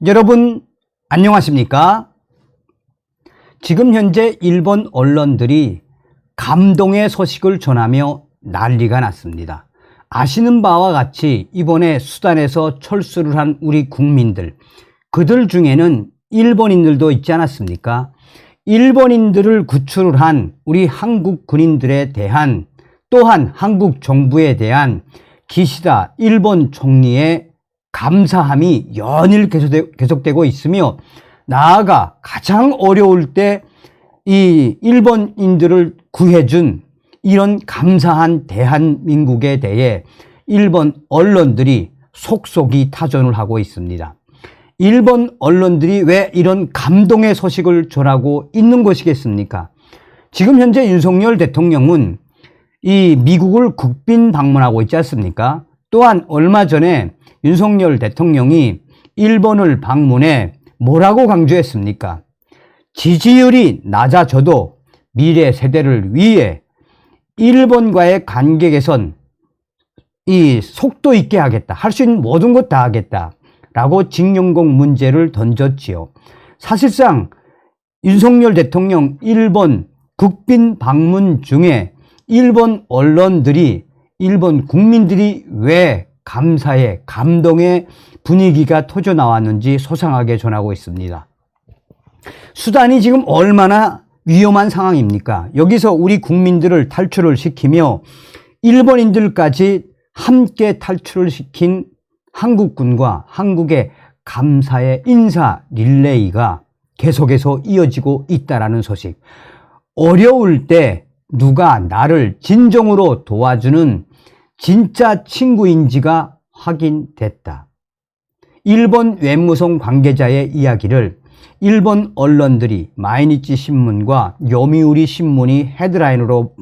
여러분 안녕하십니까? 지금 현재 일본 언론들이 감동의 소식을 전하며 난리가 났습니다. 아시는 바와 같이 이번에 수단에서 철수를 한 우리 국민들, 그들 중에는 일본인들도 있지 않았습니까? 일본인들을 구출을 한 우리 한국 군인들에 대한, 또한 한국 정부에 대한 기시다 일본 총리의 감사함이 연일 계속되고 있으며, 나아가 가장 어려울 때 이 일본인들을 구해준 이런 감사한 대한민국에 대해 일본 언론들이 속속이 타전을 하고 있습니다. 일본 언론들이 왜 이런 감동의 소식을 전하고 있는 것이겠습니까? 지금 현재 윤석열 대통령은 이 미국을 국빈 방문하고 있지 않습니까? 또한 얼마 전에 윤석열 대통령이 일본을 방문해 뭐라고 강조했습니까? 지지율이 낮아져도 미래 세대를 위해 일본과의 관계 개선, 이 속도 있게 하겠다, 할 수 있는 모든 것 다 하겠다 라고 징용공 문제를 던졌지요. 사실상 윤석열 대통령 일본 국빈 방문 중에 일본 언론들이, 일본 국민들이 왜 감사의, 감동의 분위기가 터져 나왔는지 소상하게 전하고 있습니다. 수단이 지금 얼마나 위험한 상황입니까? 여기서 우리 국민들을 탈출을 시키며 일본인들까지 함께 탈출을 시킨 한국군과 한국의 감사의 인사 릴레이가 계속해서 이어지고 있다라는 소식. 어려울 때 누가 나를 진정으로 도와주는 진짜 친구인지가 확인됐다. 일본 외무성 관계자의 이야기를 일본 언론들이 마이니치 신문과 요미우리 신문이 헤드라인으로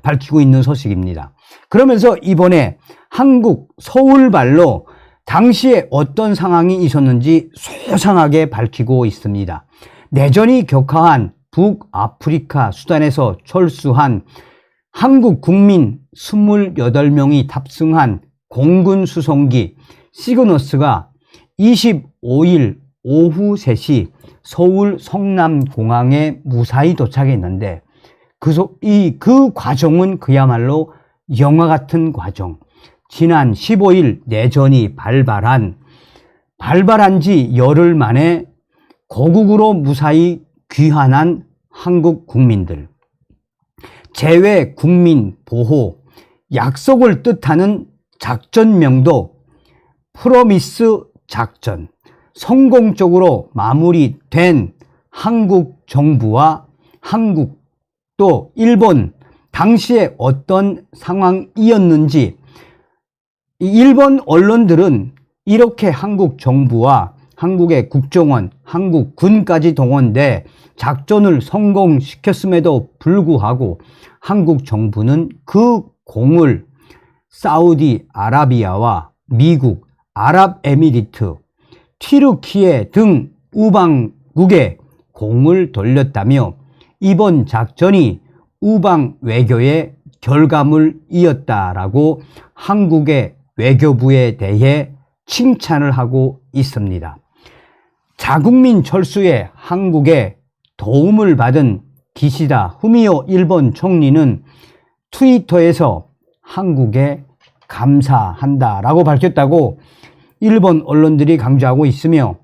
밝히고 있는 소식입니다. 그러면서 이번에 한국 서울발로 당시에 어떤 상황이 있었는지 소상하게 밝히고 있습니다. 내전이 격화한 북아프리카 수단에서 철수한 한국 국민 28명이 탑승한 공군 수송기 시그너스가 25일 오후 3시 서울 성남공항에 무사히 도착했는데 그 과정은 그야말로 영화 같은 과정. 지난 15일 내전이 발발한 지 열흘 만에 고국으로 무사히 귀환한 한국 국민들. 재외 국민 보호, 약속을 뜻하는 작전명도 프로미스 작전. 성공적으로 마무리된 한국 정부와 한국 또 일본 당시에 어떤 상황이었는지, 일본 언론들은 이렇게 한국 정부와 한국의 국정원, 한국군까지 동원돼 작전을 성공시켰음에도 불구하고 한국 정부는 그 공을 사우디아라비아와 미국, 아랍에미리트, 튀르키예 등 우방국에 공을 돌렸다며 이번 작전이 우방 외교의 결과물이었다라고 한국의 외교부에 대해 칭찬을 하고 있습니다. 자국민 철수에 한국의 도움을 받은 기시다 후미오 일본 총리는 트위터에서 한국에 감사한다라고 밝혔다고 일본 언론들이 강조하고 있으며,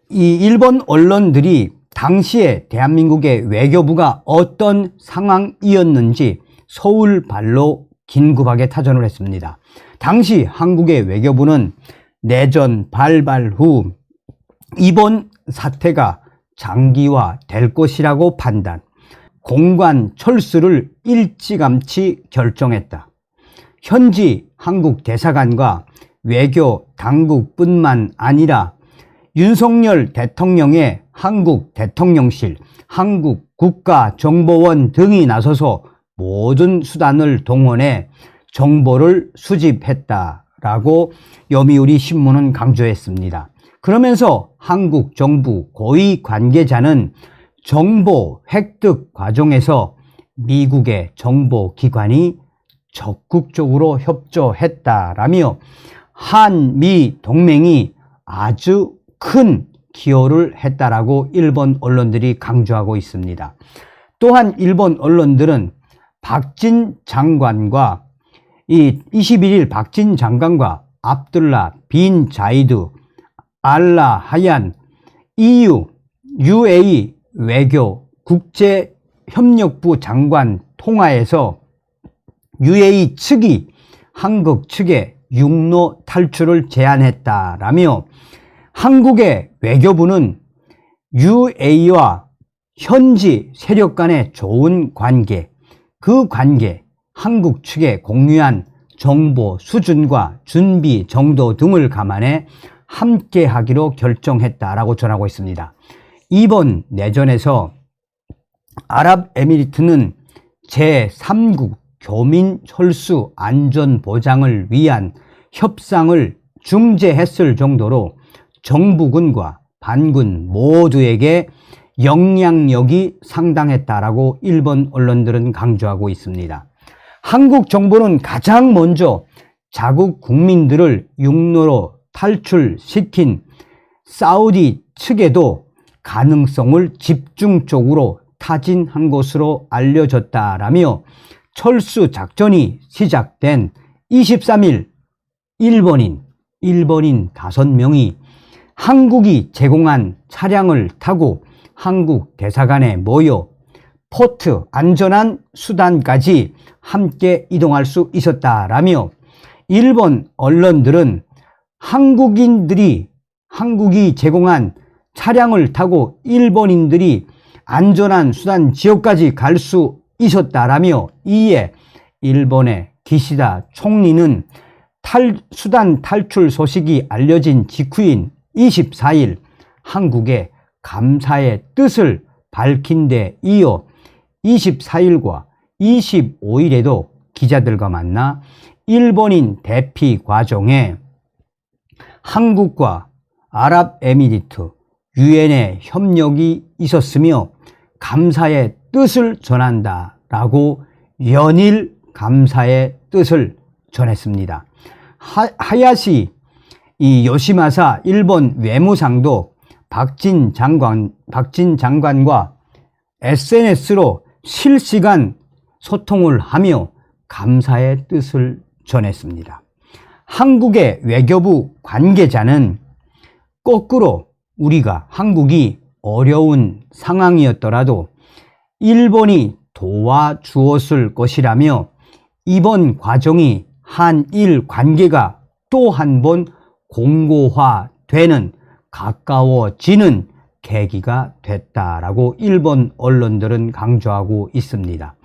이 일본 언론들이 당시에 대한민국의 외교부가 어떤 상황이었는지 서울발로 긴급하게 타전을 했습니다. 당시 한국의 외교부는 내전 발발 후 이번 사태가 장기화될 것이라고 판단, 공관 철수를 일찌감치 결정했다. 현지 한국 대사관과 외교 당국뿐만 아니라 윤석열 대통령의 한국 대통령실, 한국 국가정보원 등이 나서서 모든 수단을 동원해 정보를 수집했다라고 요미우리 신문은 강조했습니다. 그러면서 한국 정부 고위 관계자는 정보 획득 과정에서 미국의 정보기관이 적극적으로 협조했다라며 한미 동맹이 아주 큰 기여를 했다라고 일본 언론들이 강조하고 있습니다. 또한 일본 언론들은 박진 장관과 21일 박진 장관과 압둘라 빈 자이드 알라 하얀 EU, UAE 외교 국제협력부 장관 통화에서 UAE 측이 한국 측에 육로 탈출을 제안했다라며 한국의 외교부는 UAE와 현지 세력 간의 좋은 관계, 그 관계, 한국 측에 공유한 정보 수준과 준비 정도 등을 감안해 함께 하기로 결정했다라고 전하고 있습니다. 이번 내전에서 아랍에미리트는 제3국 교민 혈수 안전 보장을 위한 협상을 중재했을 정도로 정부군과 반군 모두에게 영향력이 상당했다라고 일본 언론들은 강조하고 있습니다. 한국 정부는 가장 먼저 자국 국민들을 육로로 탈출시킨 사우디 측에도 가능성을 집중적으로 타진한 것으로 알려졌다라며 철수 작전이 시작된 23일 일본인 5명이 한국이 제공한 차량을 타고 한국 대사관에 모여 포트 안전한 수단까지 함께 이동할 수 있었다라며 일본 언론들은 한국이 제공한 차량을 타고 일본인들이 안전한 수단 지역까지 갈 수 있었다라며 이에 일본의 기시다 총리는 수단 탈출 소식이 알려진 직후인 24일 한국에 감사의 뜻을 밝힌 데 이어 24일과 25일에도 기자들과 만나 일본인 대피 과정에 한국과 아랍에미리트, 유엔의 협력이 있었으며 감사의 뜻을 전한다라고 연일 감사의 뜻을 전했습니다. 하야시 요시마사 일본 외무상도 박진 장관과 SNS로 실시간 소통을 하며 감사의 뜻을 전했습니다. 한국의 외교부 관계자는 거꾸로 한국이 어려운 상황이었더라도 일본이 도와주었을 것이라며 이번 과정이 한일 관계가 또 한 번 공고화되는 가까워지는 계기가 됐다라고 일본 언론들은 강조하고 있습니다.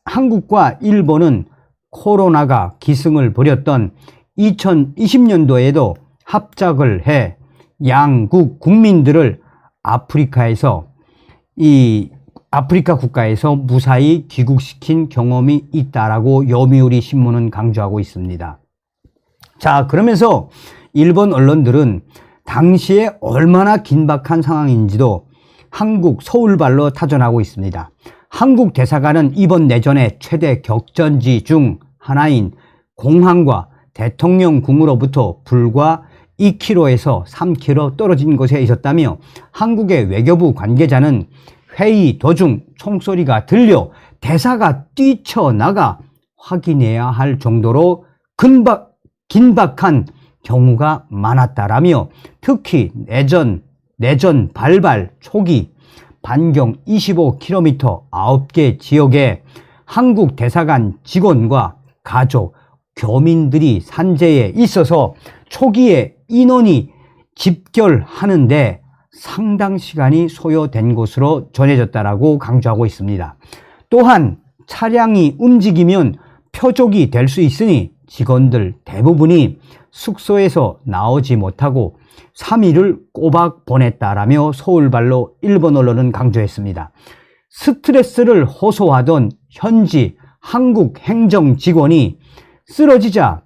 한국과 일본은 코로나가 기승을 부렸던 2020년도에도 합작을 해 양국 국민들을 아프리카 국가에서 무사히 귀국시킨 경험이 있다라고 요미우리 신문은 강조하고 있습니다. 자, 그러면서 일본 언론들은 당시에 얼마나 긴박한 상황인지도 한국 서울발로 타전하고 있습니다. 한국 대사관은 이번 내전의 최대 격전지 중 하나인 공항과 대통령궁으로부터 불과 2km에서 3km 떨어진 곳에 있었다며 긴박의 외교부 관계자는 회의 도중 총소리가 들려 대사가 뛰쳐나가 확인해야 할 정도로 긴박한 경우가 많았다라며 특히 내전 발발 초기 반경 25km 9개 지역에 한국 대사관 직원과 가족, 교민들이 산재에 있어서 초기에 인원이 집결하는데 상당 시간이 소요된 것으로 전해졌다라고 강조하고 있습니다. 또한 차량이 움직이면 표적이 될 수 있으니 직원들 대부분이 숙소에서 나오지 못하고 3일을 꼬박 보냈다라며 서울발로 일본 언론은 강조했습니다. 스트레스를 호소하던 현지 한국 행정 직원이 쓰러지자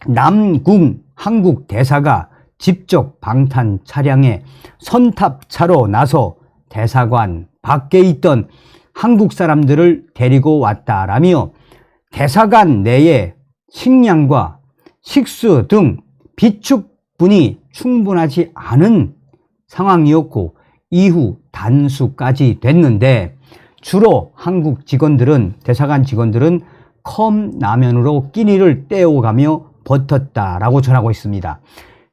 남궁 한국 대사가 직접 방탄 차량에 선탑차로 나서 대사관 밖에 있던 한국 사람들을 데리고 왔다라며 대사관 내에 식량과 식수 등 비축 분이 충분하지 않은 상황이었고 이후 단수까지 됐는데 주로 한국 직원들은, 대사관 직원들은 컵라면으로 끼니를 때워가며 버텼다라고 전하고 있습니다.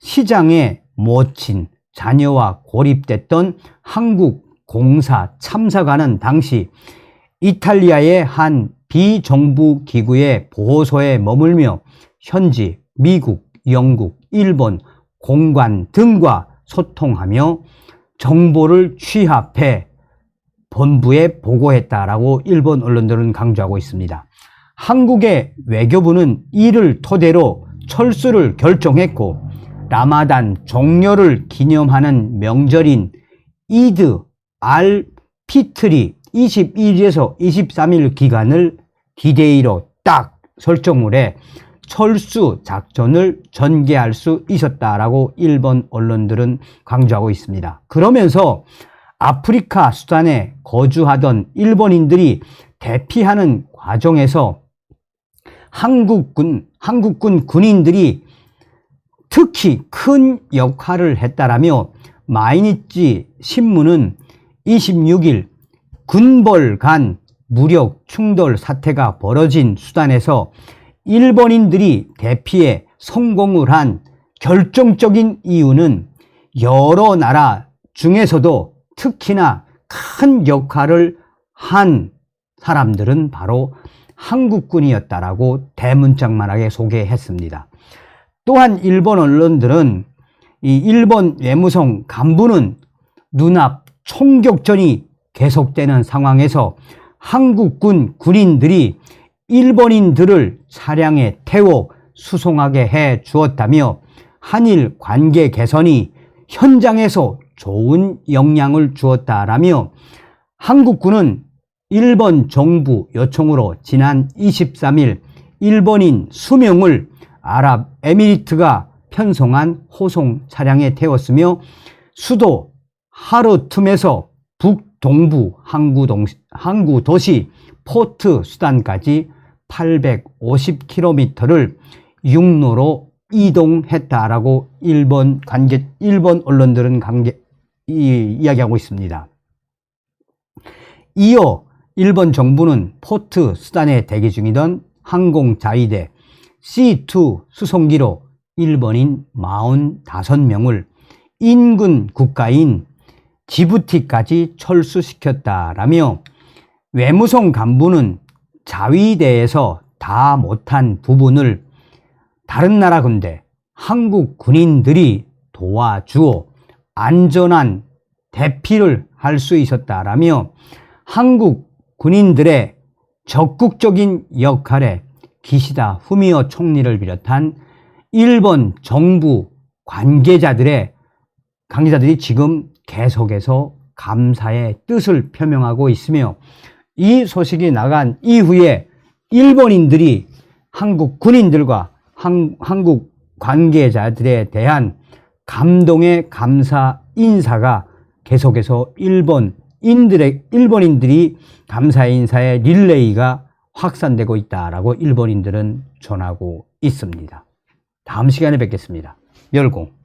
시장에 모친 자녀와 고립됐던 한국 공사 참사관은 당시 이탈리아의 한 비정부 기구의 보호소에 머물며 현지 미국, 영국, 일본 공관 등과 소통하며 정보를 취합해 본부에 보고했다라고 일본 언론들은 강조하고 있습니다. 한국의 외교부는 이를 토대로 철수를 결정했고 라마단 종료를 기념하는 명절인 이드 알 피트리 22일에서 23일 기간을 디데이로 딱 설정을 해 철수 작전을 전개할 수 있었다라고 일본 언론들은 강조하고 있습니다. 그러면서 아프리카 수단에 거주하던 일본인들이 대피하는 과정에서 한국군 군인들이 특히 큰 역할을 했다라며 마이니치 신문은 26일 군벌 간 무력 충돌 사태가 벌어진 수단에서 일본인들이 대피에 성공을 한 결정적인 이유는 여러 나라 중에서도 특히나 큰 역할을 한 사람들은 바로 한국군이었다라고 대문짝만하게 소개했습니다. 또한 일본 언론들은 이 일본 외무성 간부는 눈앞 총격전이 계속되는 상황에서 한국군 군인들이 일본인들을 차량에 태워 수송하게 해 주었다며 한일 관계 개선이 현장에서 좋은 영향을 주었다라며 한국군은 일본 정부 요청으로 지난 23일 일본인 수명을 아랍에미리트가 편성한 호송 차량에 태웠으며 수도 하르툼에서 북동부 항구 도시 포트 수단까지 850km를 육로로 이동했다라고 일본 언론들은 이야기하고 있습니다. 이어 일본 정부는 포트 수단에 대기 중이던 항공자위대 C2 수송기로 일본인 45명을 인근 국가인 지부티까지 철수시켰다라며 외무성 간부는 자위대에서 다 못한 부분을 다른 나라 군대, 한국 군인들이 도와주어 안전한 대피를 할 수 있었다라며 한국 군인들의 적극적인 역할에 기시다 후미오 총리를 비롯한 일본 정부 관계자들이 지금 계속해서 감사의 뜻을 표명하고 있으며 이 소식이 나간 이후에 일본인들이 한국 군인들과 한국 관계자들에 대한 감동의 감사 인사가 계속해서 일본인들이 감사 인사의 릴레이가 확산되고 있다라고 일본인들은 전하고 있습니다. 다음 시간에 뵙겠습니다. 열공.